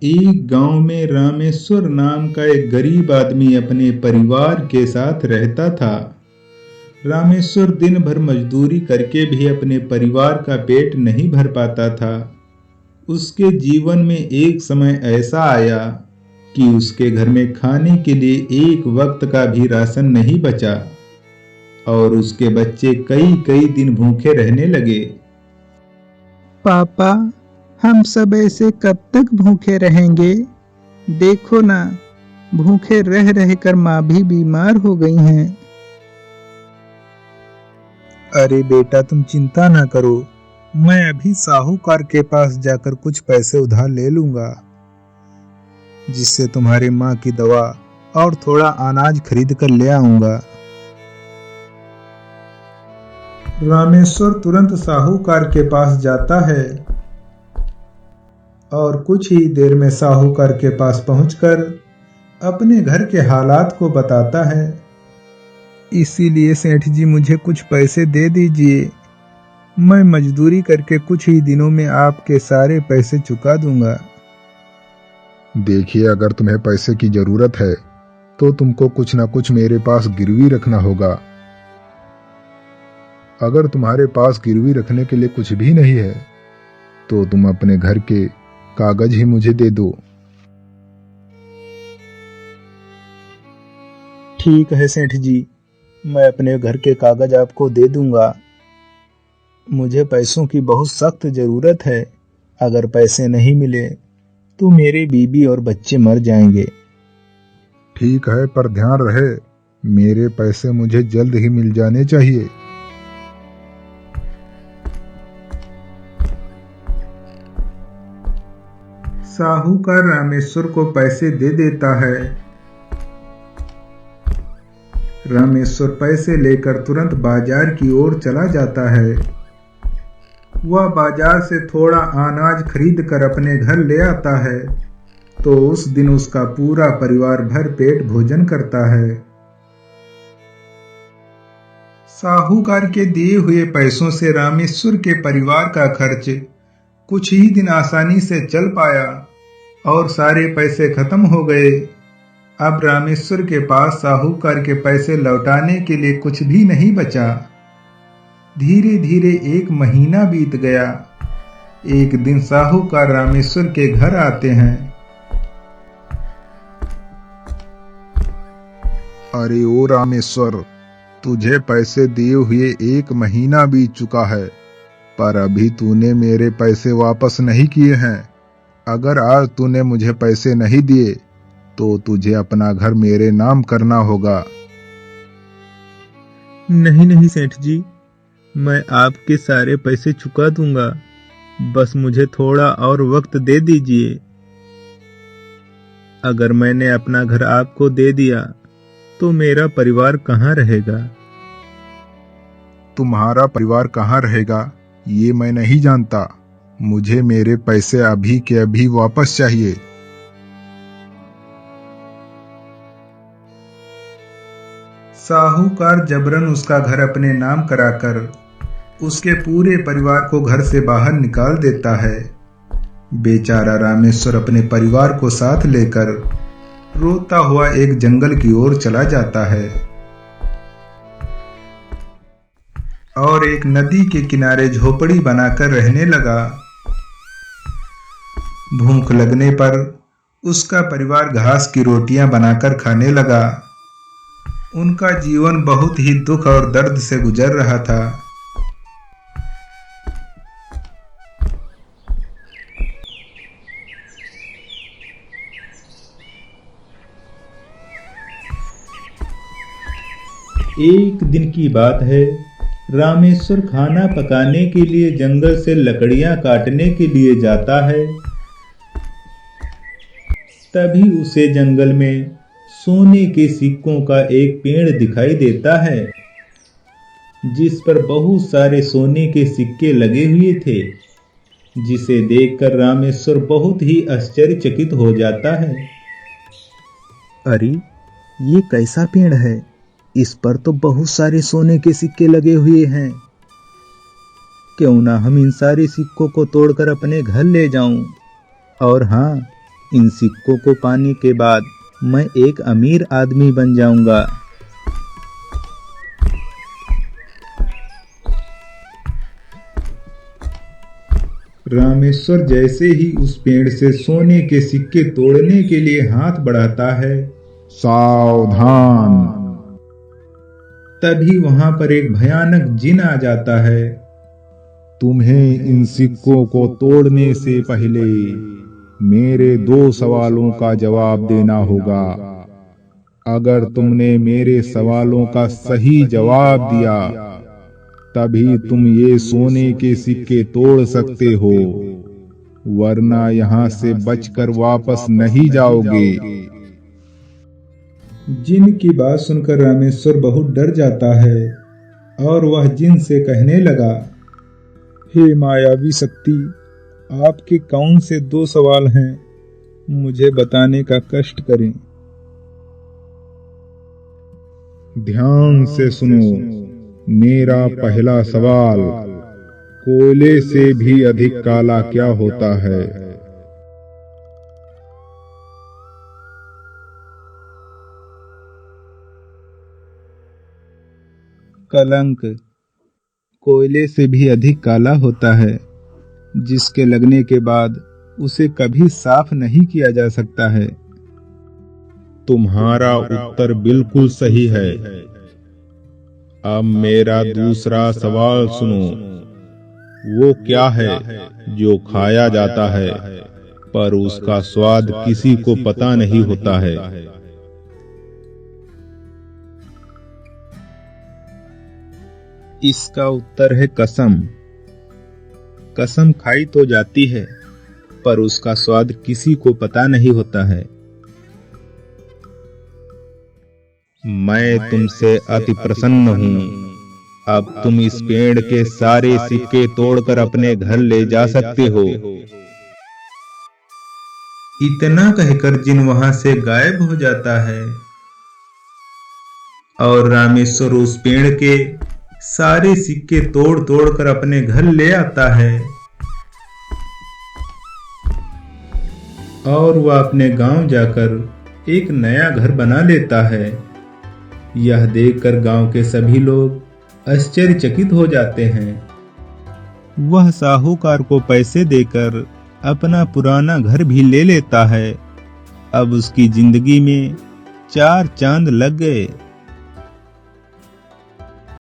एक गांव में रामेश्वर नाम का एक गरीब आदमी अपने परिवार के साथ रहता था। रामेश्वर दिन भर मजदूरी करके भी अपने परिवार का पेट नहीं भर पाता था। उसके जीवन में एक समय ऐसा आया कि उसके घर में खाने के लिए एक वक्त का भी राशन नहीं बचा और उसके बच्चे कई कई दिन भूखे रहने लगे। पापा, हम सब ऐसे कब तक भूखे रहेंगे? देखो ना, भूखे रह रह कर माँ भी बीमार हो गई हैं। अरे बेटा, तुम चिंता ना करो। मैं अभी साहूकार के पास जाकर कुछ पैसे उधार ले लूंगा, जिससे तुम्हारी माँ की दवा और थोड़ा अनाज खरीद कर ले आऊंगा। रामेश्वर तुरंत साहूकार के पास जाता है और कुछ ही देर में साहूकार के पास पहुंचकर अपने घर के हालात को बताता है। इसीलिए सेठ जी, मुझे कुछ पैसे दे दीजिए। मैं मजदूरी करके कुछ ही दिनों में आपके सारे पैसे चुका दूंगा। देखिए, अगर तुम्हें पैसे की जरूरत है तो तुमको कुछ ना कुछ मेरे पास गिरवी रखना होगा। अगर तुम्हारे पास गिरवी रखने के लिए कुछ भी नहीं है तो तुम अपने घर के कागज ही मुझे दे दो। ठीक है सेठ जी, मैं अपने घर के कागज आपको दे दूंगा। मुझे पैसों की बहुत सख्त जरूरत है। अगर पैसे नहीं मिले तो मेरी बीबी और बच्चे मर जाएंगे। ठीक है, पर ध्यान रहे, मेरे पैसे मुझे जल्द ही मिल जाने चाहिए। साहूकार रामेश्वर को पैसे दे देता है। रामेश्वर पैसे लेकर तुरंत बाजार की ओर चला जाता है। वह बाजार से थोड़ा अनाज खरीद कर अपने घर ले आता है तो उस दिन उसका पूरा परिवार भर पेट भोजन करता है। साहूकार के दिए हुए पैसों से रामेश्वर के परिवार का खर्च कुछ ही दिन आसानी से चल पाया और सारे पैसे खत्म हो गए। अब रामेश्वर के पास साहूकार के पैसे लौटाने के लिए कुछ भी नहीं बचा। धीरे धीरे एक महीना बीत गया। एक दिन साहूकार रामेश्वर के घर आते हैं। अरे ओ रामेश्वर, तुझे पैसे दिए हुए एक महीना बीत चुका है, पर अभी तूने मेरे पैसे वापस नहीं किए हैं। अगर आज तूने मुझे पैसे नहीं दिए तो तुझे अपना घर मेरे नाम करना होगा। नहीं नहीं सेठ जी, मैं आपके सारे पैसे चुका दूंगा। बस मुझे थोड़ा और वक्त दे दीजिए। अगर मैंने अपना घर आपको दे दिया तो मेरा परिवार कहाँ रहेगा? तुम्हारा परिवार कहाँ रहेगा ये मैं नहीं जानता। मुझे मेरे पैसे अभी के अभी वापस चाहिए। साहूकार जबरन उसका घर अपने नाम कराकर उसके पूरे परिवार को घर से बाहर निकाल देता है। बेचारा रामेश्वर अपने परिवार को साथ लेकर रोता हुआ एक जंगल की ओर चला जाता है और एक नदी के किनारे झोपड़ी बनाकर रहने लगा। भूख लगने पर उसका परिवार घास की रोटियां बनाकर खाने लगा। उनका जीवन बहुत ही दुख और दर्द से गुजर रहा था। एक दिन की बात है। रामेश्वर खाना पकाने के लिए जंगल से लकड़ियां काटने के लिए जाता है। तभी उसे जंगल में सोने के सिक्कों का एक पेड़ दिखाई देता है, जिस पर बहुत सारे सोने के सिक्के लगे हुए थे, जिसे देखकर रामेश्वर बहुत ही आश्चर्यचकित हो जाता है। अरे, ये कैसा पेड़ है? इस पर तो बहुत सारे सोने के सिक्के लगे हुए हैं। क्यों ना हम इन सारे सिक्कों को तोड़कर अपने घर ले जाऊं और हाँ, इन सिक्कों को पाने के बाद मैं एक अमीर आदमी बन जाऊंगा। रामेश्वर जैसे ही उस पेड़ से सोने के सिक्के तोड़ने के लिए हाथ बढ़ाता है, सावधान! तभी वहां पर एक भयानक जिन आ जाता है। तुम्हें इन सिक्कों को तोड़ने से पहले मेरे 2 सवालों का जवाब देना होगा। अगर तुमने मेरे सवालों का सही जवाब दिया तभी तुम ये सोने के सिक्के तोड़ सकते हो, वरना यहाँ से बचकर वापस नहीं जाओगे। जिन की बात सुनकर रामेश्वर बहुत डर जाता है और वह जिन से कहने लगा, हे मायावी शक्ति, आपके कौन से 2 सवाल हैं? मुझे बताने का कष्ट करें। ध्यान से सुनो। मेरा पहला सवाल, कोयले से भी अधिक काला क्या होता है? कलंक कोयले से भी अधिक काला होता है, जिसके लगने के बाद उसे कभी साफ नहीं किया जा सकता है। तुम्हारा उत्तर बिल्कुल सही है। अब मेरा दूसरा सवाल सुनो। वो क्या है जो खाया जाता है पर उसका स्वाद किसी को पता नहीं होता है? इसका उत्तर है कसम। कसम खाई तो जाती है पर उसका स्वाद किसी को पता नहीं होता है। मैं तुमसे अति प्रसन्न हूँ। अब तुम इस पेड़ के सारे सिक्के तोड़कर अपने घर ले जा सकते हो। इतना कहकर जिन वहां से गायब हो जाता है और रामेश्वर उस पेड़ के सारे सिक्के तोड़ तोड़ कर अपने घर ले आता है और वह अपने गांव जाकर एक नया घर बना लेता है। यह देखकर गांव के सभी लोग आश्चर्यचकित हो जाते हैं। वह साहूकार को पैसे देकर अपना पुराना घर भी ले लेता है। अब उसकी जिंदगी में 4 चांद लग गए।